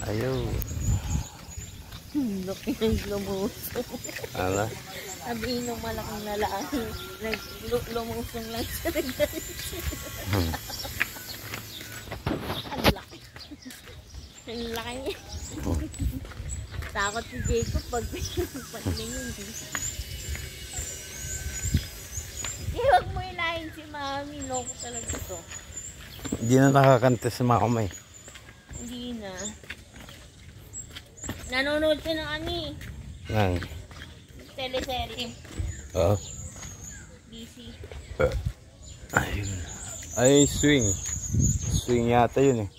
Ayaw. Laki ng lumusong. Ala? Sabihin ng malaking lalaki, lumusong lang siya. Ang laki. Ang laki niya. Takot si Jacob pag paglingon. Huwag mo ilahin si Mami. Loko talaga to. Hindi na nakakanta si Mama eh. Hindi na. Nanonood ka ng ani. Nang? Teleserye. Oo. Busy. Ayun. Ay, swing. Swing yata yun eh.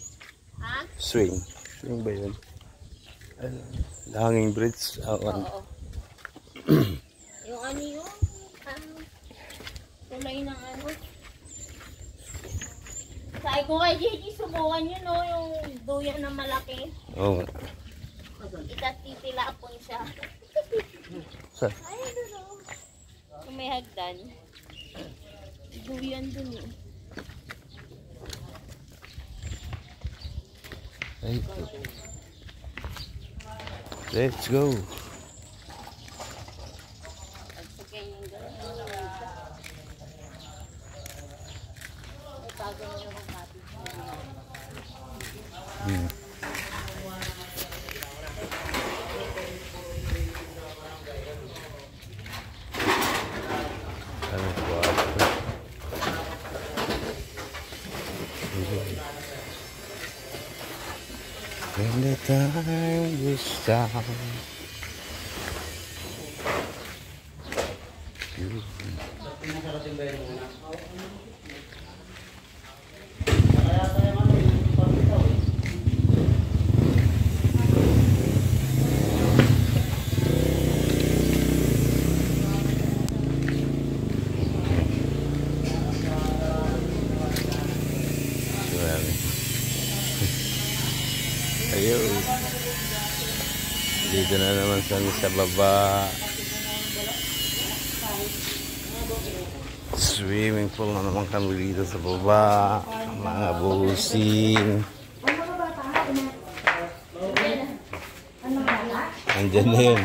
Ha? Swing. Swing ba yun? Hanging bridge. Oo. Yung ano yun? Tulay ng ano. Sabi ko kay JJ, subukan yun o. Yung duyan na malaki. Oo. Itatitilapon siya. Ay, ano o. Kung may hagdan. Duyan dun eh. Ay. Let's go. Pagsakay yung gano'n. May bago na naman kapit. When the time is down, ayun, dito na naman sa baba. Swimming pool na naman kami dito sa baba, mga busing. Andyan na yun.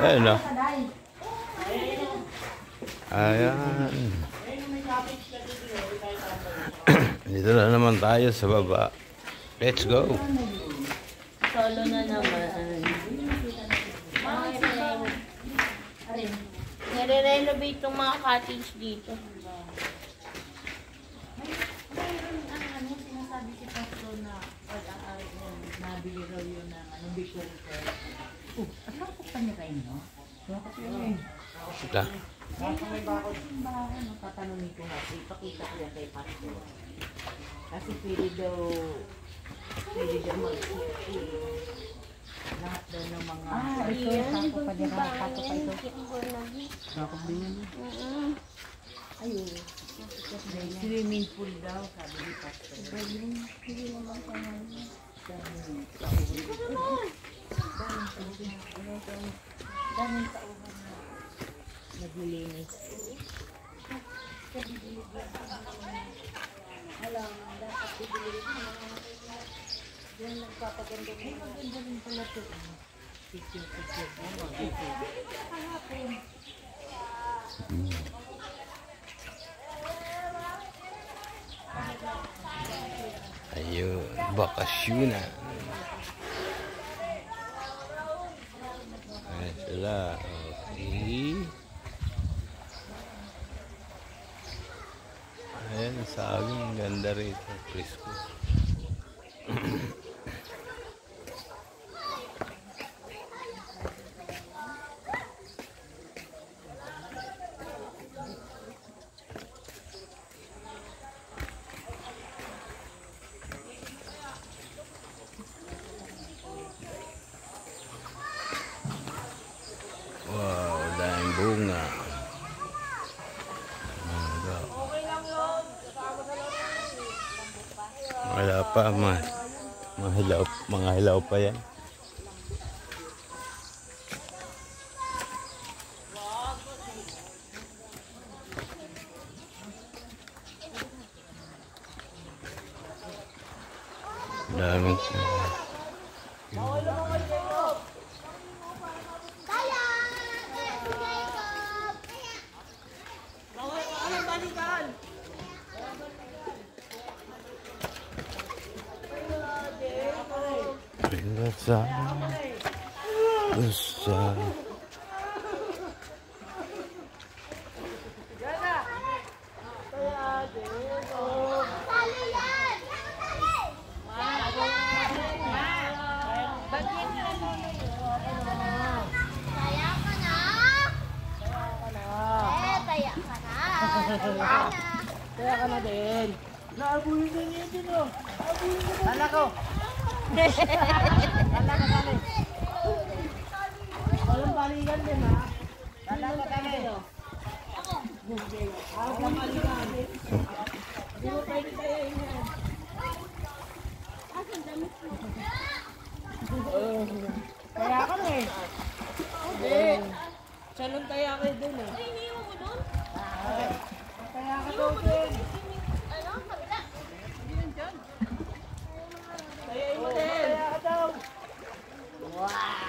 Ayun na. Ayan. Dito na naman tayo sa baba. Let's go. Solo na naman. Nire-renovate yung mga cottage dito. Ano sinasabi si Pastor na pag-aari niya, nabili raw yun ng Bishop Repair. Ano ko pa niya kayo, no? Ito. May bakod yung bahay, tatanungin ko nga. Ipakita ko yan kay Pastor. Kasi pwede daw lahat daw ng mga Ayan, pa dira, pa ito. Ayun. Swimming pool daw, sabi ni Pastor. Hindi naman ka naman. Daming tauhan na naglilinis. Alam, dapat bibiliin mo. Diyan nagpapaganda mo. Maganda rin pala ito. Picture. Ayun, bakasyonan. Ayan sila. Okay. Ayan, saging. Ganda rito. Presko. Wow, daming bunga. Wala pa, mga hilaw pa yan. Daming Kaya! Jacob! Anong balikan? pinasa. Usa. Sali yan! Taya ka na! Taya ka na! Kaya ka na din. Naabulin na niya din oh. Tala ko. Tala ka kami. Walang balikan din ha. Tala ka kami. Walang balikan. Hindi mo pwede tayo yan. Kaya ka na eh. Hindi. Salon kaya kayo dun eh. Iniwan mo dun? Kaya ka daw dun. Ano? Kabila? Kaya mo din. Kaya ka daw. Wow!